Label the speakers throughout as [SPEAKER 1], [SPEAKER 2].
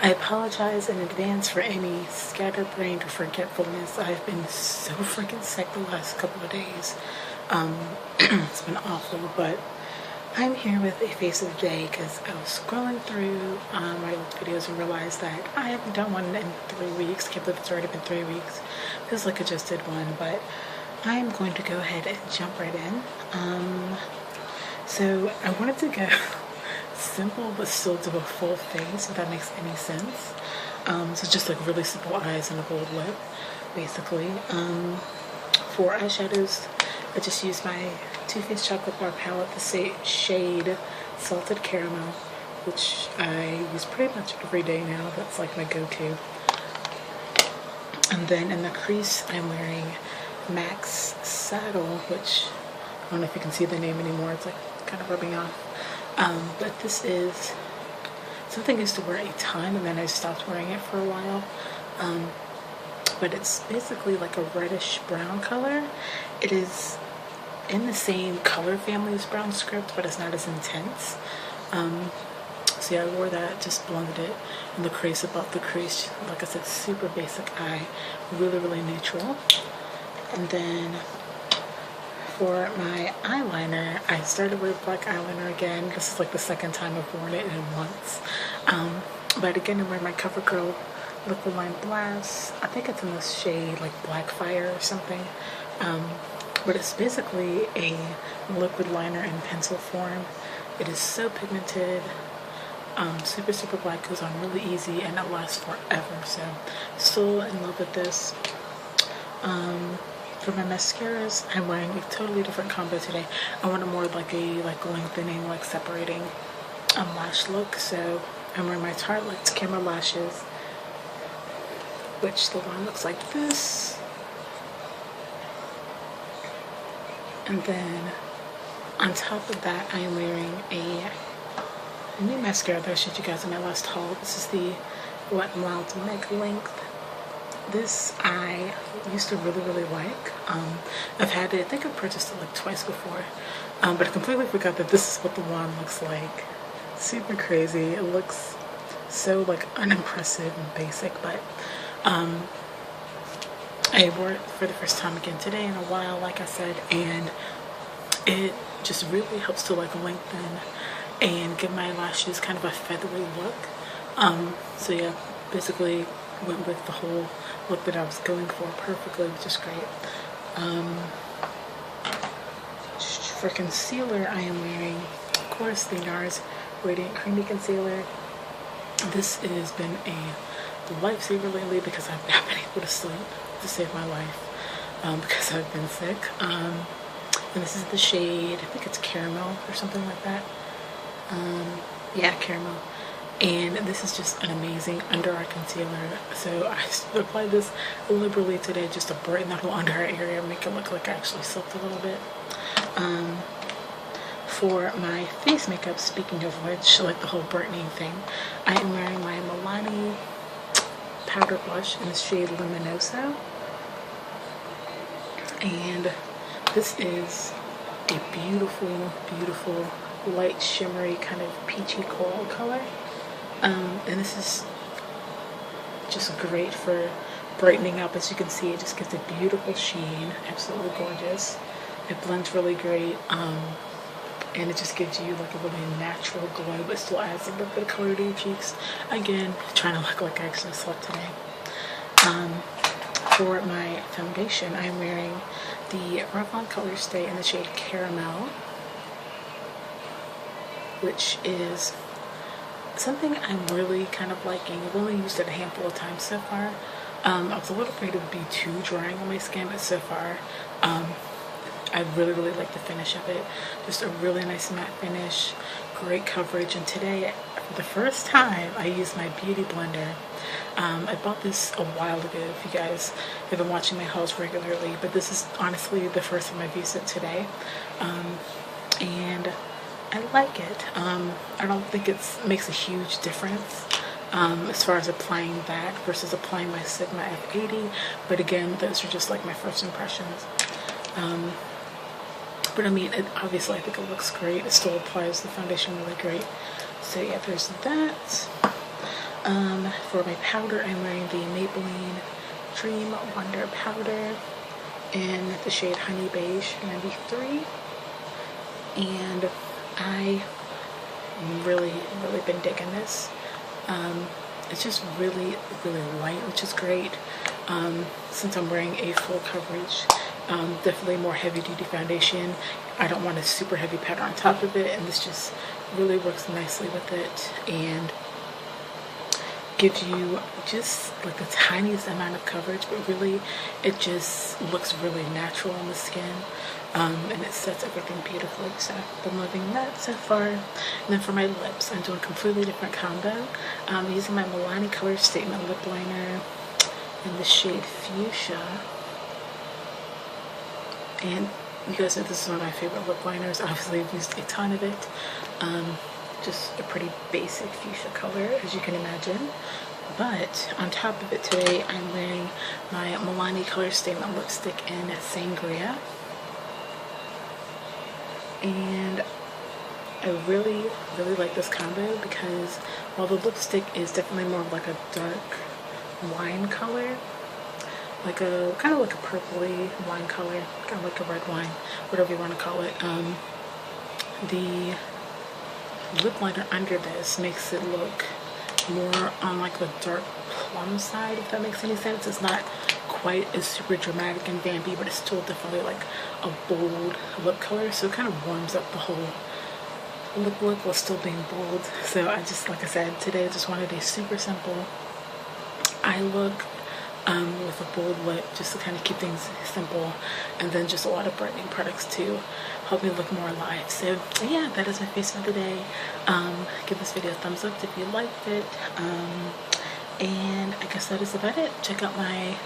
[SPEAKER 1] I apologize in advance for any scatterbrained forgetfulness. I've been so freaking sick the last couple of days. It's been awful, but I'm here with a face of the day because I was scrolling through my old videos and realized that I haven't done one in 3 weeks. Can't believe it's already been 3 weeks. Feels like I just did one, but I'm going to go ahead and jump right in. So I wanted to go simple but still do a full face, if that makes any sense. So just like really simple eyes and a bold lip, basically. For eyeshadows, I just used my Too Faced Chocolate Bar palette, the shade Salted Caramel, which I use pretty much every day now. That's like my go-to. And then in the crease, I'm wearing MAC's Saddle, which I don't know if you can see the name anymore. It's like kind of rubbing off. But this is something I used to wear a ton, and then I stopped wearing it for a while. But it's basically like a reddish brown color. It is in the same color family as Brown Script, but it's not as intense. So yeah, I wore that, just blended it in the crease, above the crease. Like I said, super basic eye, really, really neutral. And then for my eyeliner, I started with black eyeliner again. This is like the second time I've worn it in months. But again, I'm wearing my CoverGirl Liquid Line Blast. I think it's in this shade like Black Fire or something. But it's basically a liquid liner in pencil form. It is so pigmented, super, super black, goes on really easy, and it lasts forever. So still in love with this. For my mascaras, I'm wearing a totally different combo today. I want a more like a lengthening, like separating lash look. So I'm wearing my Tarte Lights Camera Lashes, which the one looks like this. And then on top of that, I am wearing a new mascara that I showed you guys in my last haul. This is the Wet n Wild Mega Length. This I used to really, really like. I've had it, I think I've purchased it like twice before. But I completely forgot that this is what the wand looks like. Super crazy. It looks so like unimpressive and basic, but I wore it for the first time again today in a while, like I said, and it just really helps to like lengthen and give my lashes kind of a feathery look. So yeah, basically went with the whole look that I was going for perfectly, which is great. For concealer, I am wearing, of course, the NARS Radiant Creamy Concealer. This has been a lifesaver lately because I've not been able to sleep to save my life because I've been sick. And this is the shade, I think it's Caramel or something like that. Yeah, Caramel. And this is just an amazing under eye concealer. So I applied this liberally today just to brighten that whole under eye area, make it look like I actually slept a little bit. For my face makeup, speaking of which, like the whole brightening thing, I am wearing my Milani powder blush in the shade Luminoso. And this is a beautiful, beautiful, light shimmery kind of peachy coral color. And this is just great for brightening up. As you can see, it just gives a beautiful sheen, absolutely gorgeous. It blends really great, and it just gives you like a really natural glow, but still adds a little bit of color to your cheeks. Again, trying to look like I actually slept today. For my foundation, I'm wearing the Revlon Color Stay in the shade Caramel, which is something I'm really kind of liking. I've only used it a handful of times so far. I was a little afraid it would be too drying on my skin, but so far I really, really like the finish of it. Just a really nice matte finish, great coverage. And today, for the first time, I used my beauty blender. I bought this a while ago, if you guys have been watching my hauls regularly, but this is honestly the first time I've used it today. And I like it. I don't think it makes a huge difference as far as applying that versus applying my Sigma F80, but again, those are just like my first impressions. But I mean, obviously I think it looks great. It still applies the foundation really great. So yeah, there's that. for my powder, I'm wearing the Maybelline Dream Wonder powder in the shade Honey Beige 93, and I really been digging this. It's just really light, which is great. Since I'm wearing a full coverage, definitely more heavy duty foundation, I don't want a super heavy powder on top of it, and this just really works nicely with it and gives you just like the tiniest amount of coverage, but really it just looks really natural on the skin, and it sets everything beautifully. So I've been loving that so far. And then for my lips, I'm doing a completely different combo. I'm using my Milani Color Statement lip liner in the shade Fuchsia, and you guys know this is one of my favorite lip liners. Obviously I've used a ton of it. Just a pretty basic fuchsia color, as you can imagine. But on top of it today, I'm wearing my Milani Color Statement lipstick in Sangria. And I really like this combo because while the lipstick is definitely more of like a dark wine color, like a kind of like a purpley wine color, kind of like a red wine, whatever you want to call it, the lip liner under this makes it look more on like the dark plum side, if that makes any sense. It's not quite as super dramatic and vampy, but it's still definitely like a bold lip color, so it kind of warms up the whole lip look while still being bold. So I just, like I said, today I just wanted a super simple eye look with a bold lip, just to kind of keep things simple, and then just a lot of brightening products to help me look more alive. So yeah, that is my face for the day. Give this video a thumbs up if you liked it, and I guess that is about it. Check out my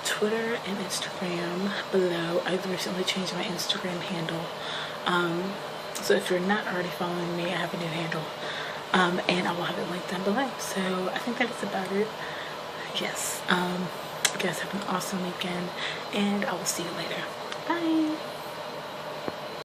[SPEAKER 1] Twitter and Instagram below. I've recently changed my Instagram handle, so if you're not already following me, I have a new handle, and I will have it linked down below. So I think that is about it. Yes, you guys have an awesome weekend, and I will see you later. Bye.